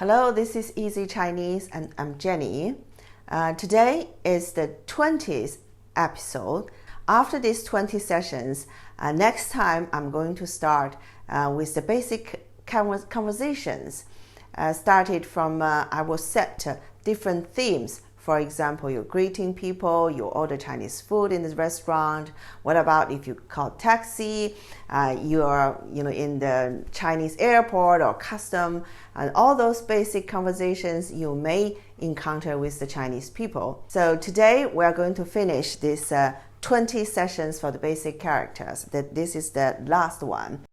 Hello, this is Easy Chinese and I'm Jenny. Today is the 20th episode. After these 20 sessions, next time I'm going to start with the basic conversations. Started from, I will set different themes. For example, you're greeting people, you order Chinese food in the restaurant. What about if you call taxi? You are, in the Chinese airport or custom, and all those basic conversations you may encounter with the Chinese people. So today we are going to finish this 20 sessions for the basic characters. This is the last one.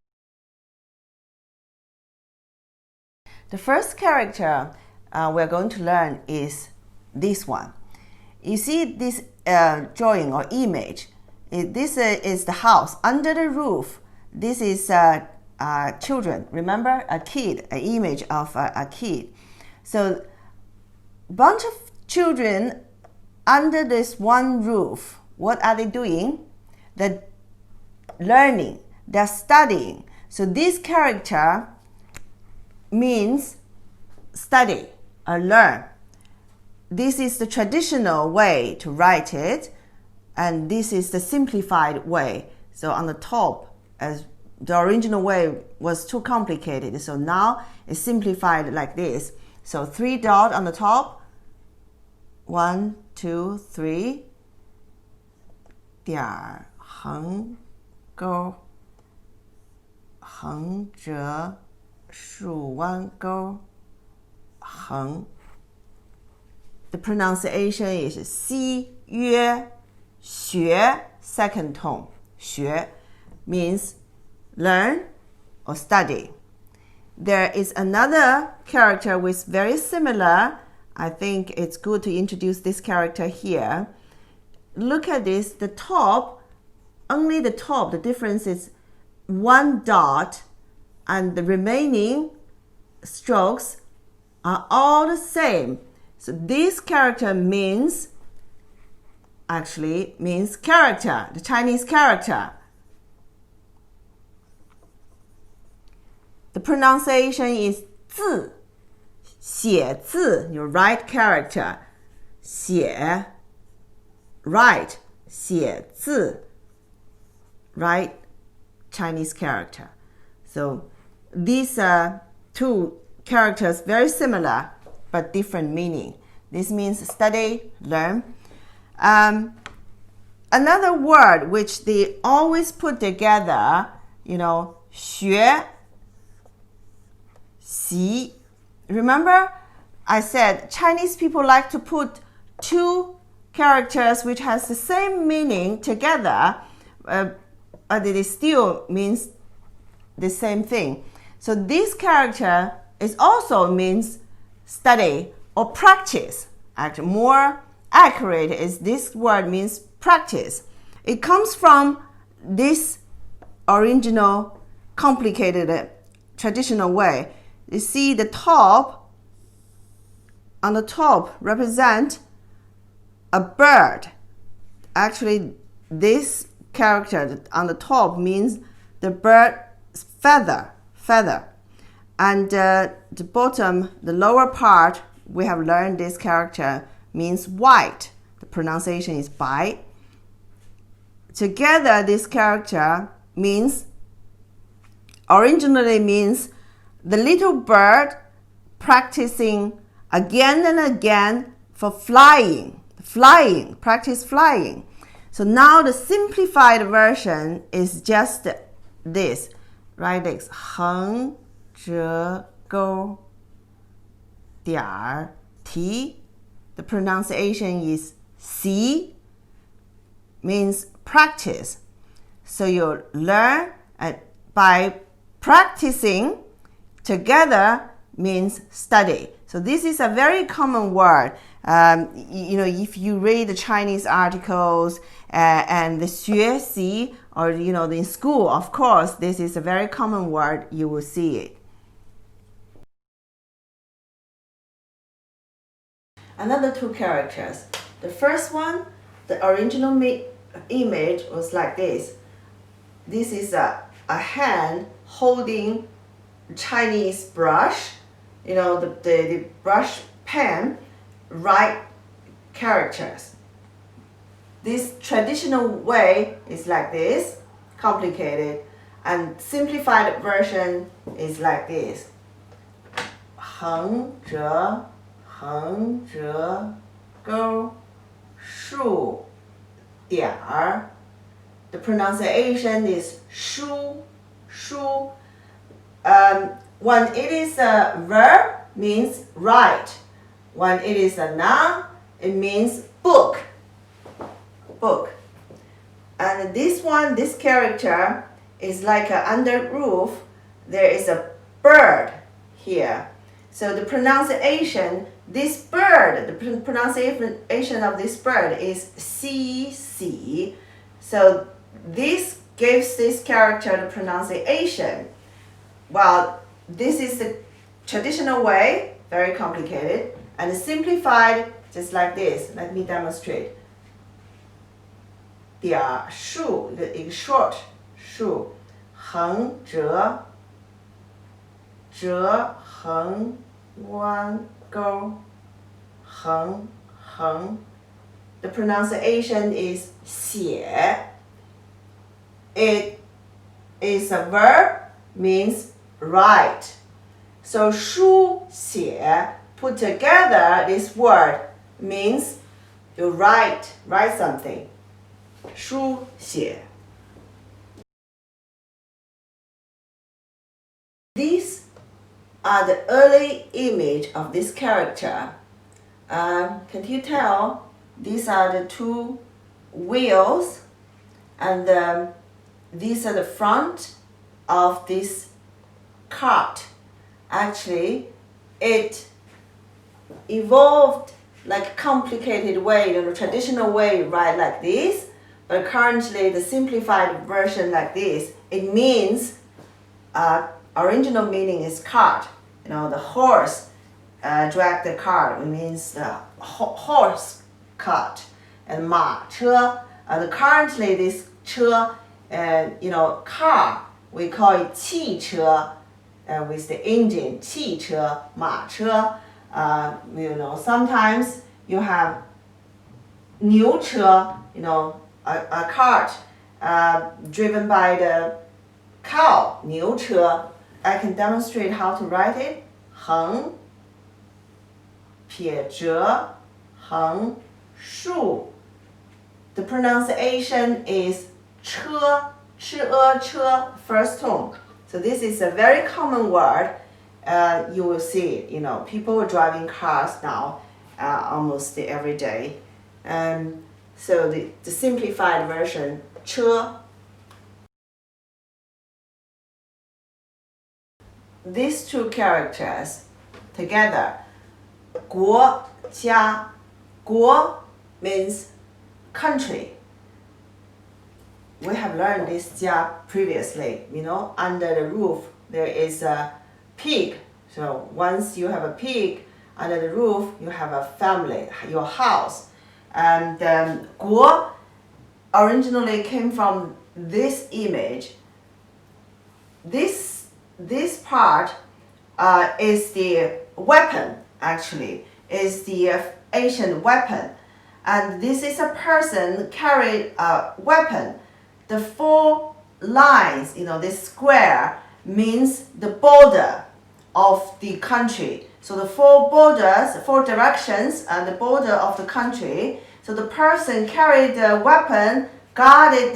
The first character we're going to learn is this one. You see this drawing or image. This is the house under the roof. This is children. Remember, a kid, an image of a kid. So bunch of children under this one roof. What are they doing? They're learning. They're studying. So this character means study or learn. This is the traditional way to write it, and this is the simplified way. So on the top, as the original way was too complicated, so now it's simplified like this. So 3 dots on the top, 1, 2, 3, 点横钩横折竖弯钩横。The pronunciation is 西约学 second tone. 学 means learn or study. There is another character with very similar. I think it's good to introduce this character here. Look at this, the top, only the top, the difference is 1 dot, and the remaining strokes are all the same. So this character means character, the Chinese character. The pronunciation is 字, 写字, your right character. 写, right, 写字, right Chinese character. So these are two characters very similar but different meaning. This means study, learn. Another word which they always put together, 学, 习. Remember, I said Chinese people like to put two characters which has the same meaning together, but it still means the same thing. So this character is also means study or practice. Actually, more accurate is this word means practice. It comes from this original, complicated, traditional way. You see the top, on the top represent a bird. Actually, this character on the top means the bird's feather. And the bottom, the lower part, we have learned this character means white. The pronunciation is bai. Together, this character originally means the little bird practicing again and again for flying, practice flying. So now the simplified version is just this, right? It's 横折钩点提. The pronunciation is 习, means practice. So you learn by practicing together means study. So this is a very common word. If you read the Chinese articles and the 学习, or in school, of course, this is a very common word. You will see it. Another two characters. The first one, the original image was like this. This is a hand holding Chinese brush the brush pen write characters. This traditional way is like this, complicated, and simplified version is like this. 横折横折钩竖点儿 The pronunciation is shu, shu. When it is a verb, means write. When it is a noun, it means book. Book. And this character is like under roof. There is a bird here. So the pronunciation, this bird, the pronunciation of this bird is si, si. So this gives this character the pronunciation. Well, this is the traditional way, very complicated, and simplified just like this. Let me demonstrate. 点竖 一个 short 竖横折折横弯钩横横 The pronunciation is 写 It is a verb, means write. So 书写 put together this word means you write something. 书写 These are the early image of this character. Can you tell? These are the two wheels, and these are the front of this cart. Actually, it evolved like a complicated way, the traditional way, right, like this. But currently, the simplified version like this, it means, original meaning is cart. The horse drag the cart, it means the horse cart. And 马车, currently this 车, car, we call it 汽车, with the engine, 汽车, 马车. Sometimes you have 牛车, a cart driven by the cow, 牛车. I can demonstrate how to write it. 横撇折横竖 The pronunciation is 车 车 first tone. So this is a very common word. You will see it. People are driving cars now almost every day. So the simplified version, 车. These two characters together, 国家 国 means country. We have learned this 家 previously. Under the roof there is a pig. So once you have a pig under the roof, you have a family, your house. And 国 originally came from this image. This part is the weapon, actually, is the ancient weapon. And this is a person carried a weapon. The four lines, this square, means the border of the country. So the four borders, four directions, and the border of the country. So the person carried the weapon, guarded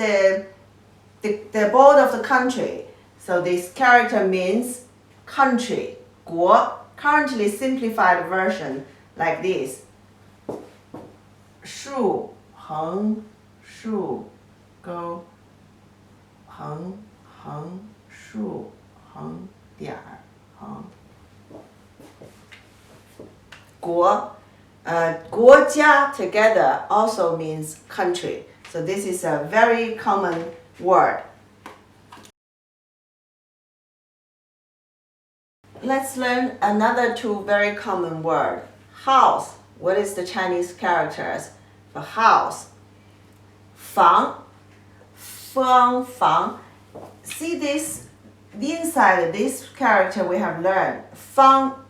the border of the country. So this character means country, 国. Currently simplified version like this. 竖横竖钩横横竖横点横 国 国家 together also means country. So this is a very common word. Let's learn another two very common word. House. What is the Chinese characters for house? 房 方 房 See this, inside this character we have learned. 方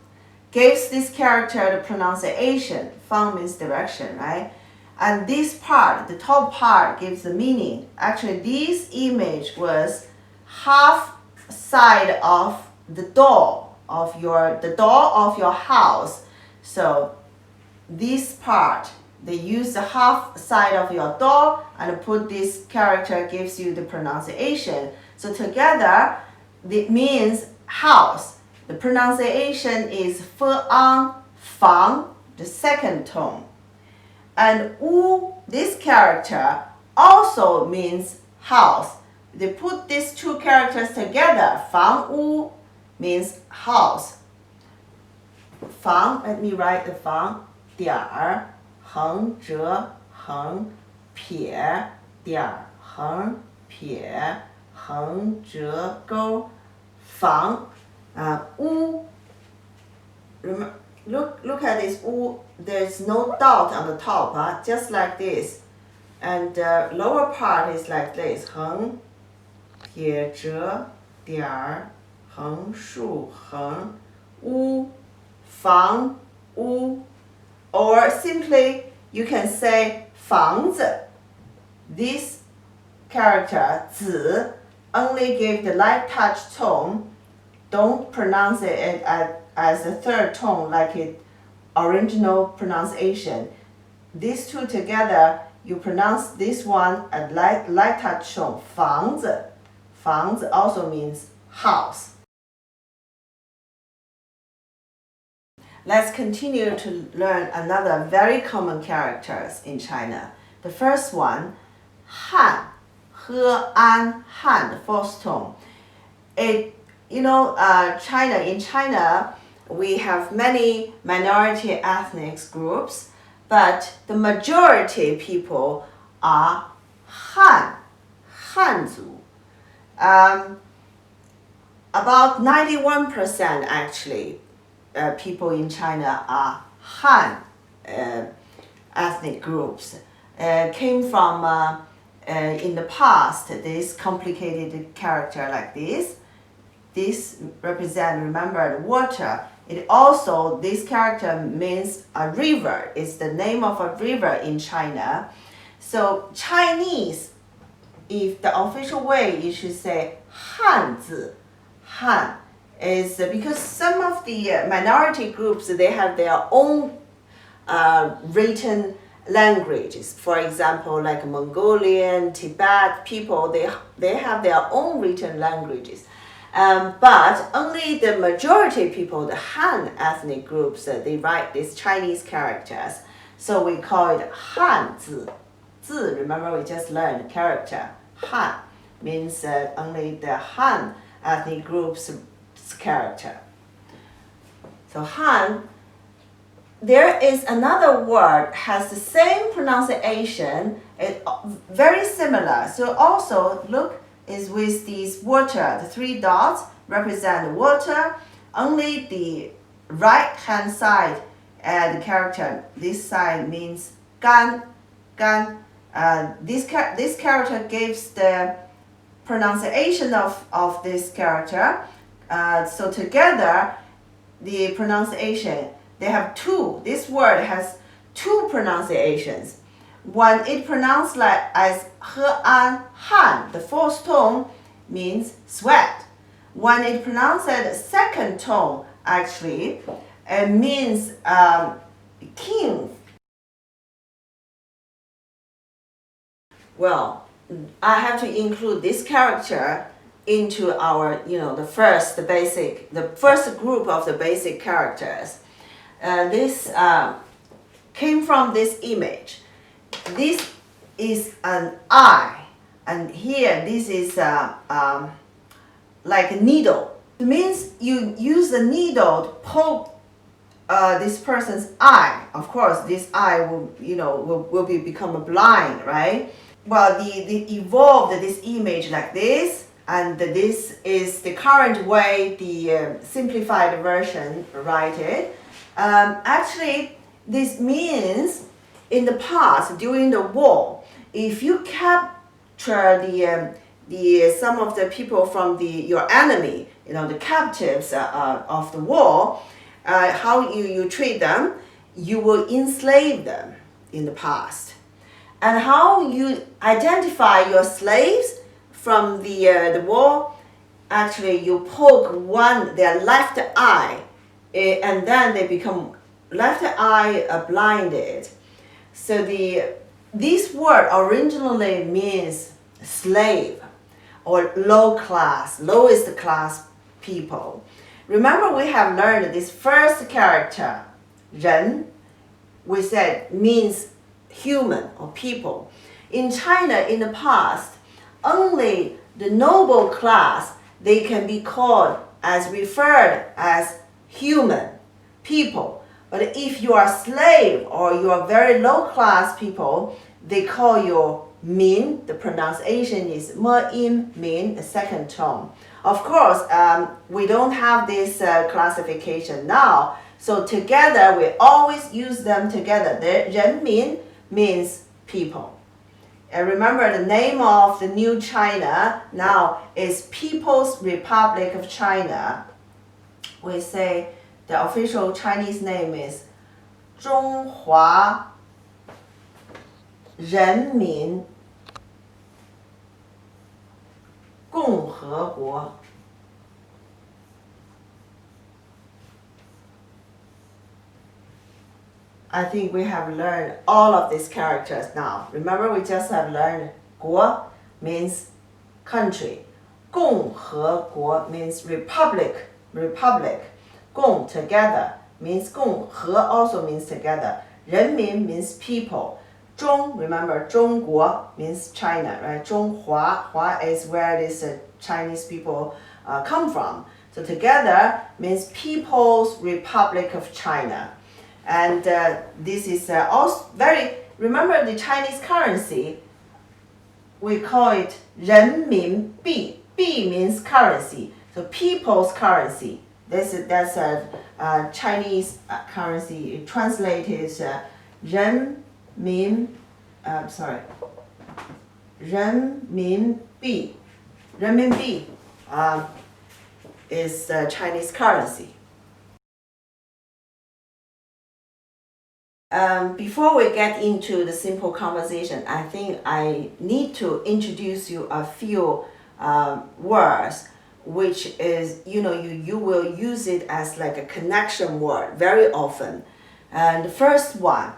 gives this character the pronunciation. Fang means direction, right? And this part, the top part, gives the meaning. Actually, this image was half side of the door of your house. So this part, they use the half side of your door and put this character gives you the pronunciation. So together, it means house. The pronunciation is fe'an, fang, the second tone. And wu, this character, also means house. They put these two characters together. Fang wu means house. Fang, let me write the fang. 点儿横折横撇点儿横撇横折钩房屋 look at this 屋 there's no dot on the top, just like this, and the lower part is like this 横撇折点儿横竖横屋房屋 or simply you can say 房子 this character 子 only give the light touch tone. Don't pronounce it as a third tone like its original pronunciation. These two together, you pronounce this one a light touch tone. 房子 房子 also means house. Let's continue to learn another very common characters in China. The first one, Han, He, An, Han, the fourth tone. China, in China, we have many minority ethnic groups, but the majority people are Han, Hanzu. About 91% actually people in China are Han ethnic groups. Came from in the past this complicated character like this. This represent, remember, the water. It also, this character means a river. It's the name of a river in China. So Chinese, if the official way, you should say Hanzi. Han is because some of the minority groups, they have their own written languages. For example, like Mongolian, Tibet people, they have their own written languages. But only the majority people, the Han ethnic groups, they write these Chinese characters. So we call it Hanzi. Zi, remember we just learned character. Han means only the Han ethnic group's character. So Han, there is another word has the same pronunciation, very similar. So also look is with these water. The three dots represent water. Only the right hand side the character, this side means gan, gan. This character gives the pronunciation of this character. So together, the pronunciation, they have two. This word has two pronunciations. When it pronounced like as he, an, han, the fourth tone means sweat. When it pronounced at second tone, actually, it means king. Well, I have to include this character into our, the first group of the basic characters. This came from this image. This is an eye, and here this is like a needle. It means you use the needle to poke this person's eye. Of course, this eye will become blind, right? Well, they evolved this image like this, and this is the current way the simplified version write it. Actually, this means in the past, during the war, if you capture some of the people from your enemy, the captives of the war, how you treat them, you will enslave them in the past. And how you identify your slaves from the wall, actually you poke their left eye, and then they become left eye blinded. So this word originally means slave or low class, lowest class people. Remember, we have learned this first character, 人, we said means human or people. In China, in the past, only the noble class, they can be called as referred as human people. But if you are slave or you are very low class people, they call you min. The pronunciation is me in min, the second tone. Of course, we don't have this classification now. So together, we always use them together. The 人民 means people. And remember, the name of the new China now is People's Republic of China. We say the official Chinese name is 中华人民共和国。I think we have learned all of these characters now. Remember, we just have learned 国 means country. 共和国 means republic. 共 together means 共和 also means together. 人民 means people. 中 remember 中国 means China, right? 中华 is where these Chinese people come from. So together means People's Republic of China. And this is also remember the Chinese currency, we call it 人民币. 币 means currency, so people's currency. That's a Chinese currency. It translated as 人民币. 人民币 is Chinese currency. Before we get into the simple conversation, I think I need to introduce you a few words, which is, you will use it as like a connection word very often. And the first one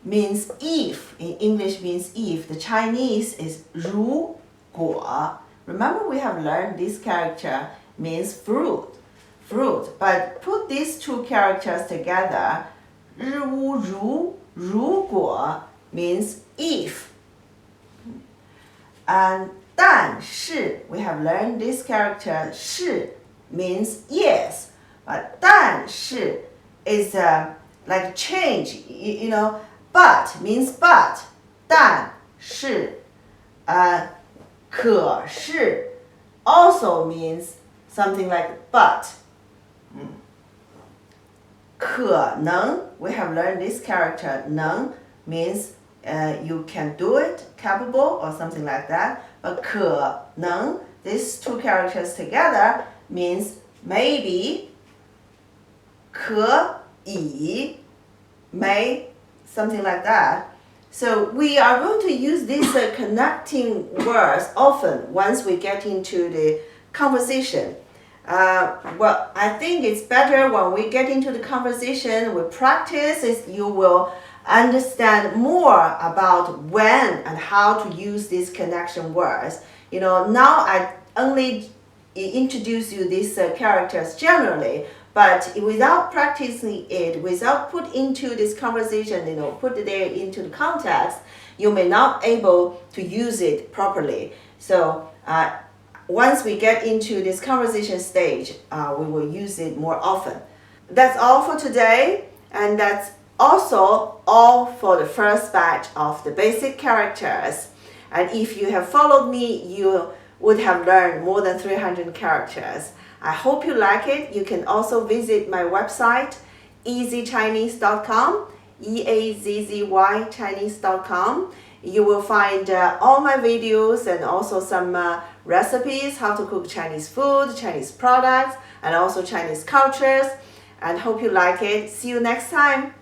means if. In English means if. The Chinese is 如果. Remember, we have learned this character means fruit. But put these two characters together, 日乌如果 means if. And 但是 we have learned this character 是 means yes. But 但是 is like change, but means but. 但是 可是 also means something like but. 可能 we have learned this character 能 means you can do it, capable or something like that. But 可能, these two characters together means maybe. 可以 may, something like that. So we are going to use these connecting words often once we get into the conversation. Well, I think it's better when we get into the conversation, we practice, you will understand more about when and how to use these connection words. Now I only introduce you these characters generally, but without practicing it, without put into this conversation, put it there into the context, you may not able to use it properly. So once we get into this conversation stage, we will use it more often. That's all for today, and that's also all for the first batch of the basic characters. And if you have followed me, you would have learned more than 300 characters. I hope you like it. You can also visit my website, easychinese.com, E-A-Z-Z-Y Chinese.com. You will find all my videos and also some recipes, how to cook Chinese food, Chinese products, and also Chinese cultures. and hope you like it. See you next time.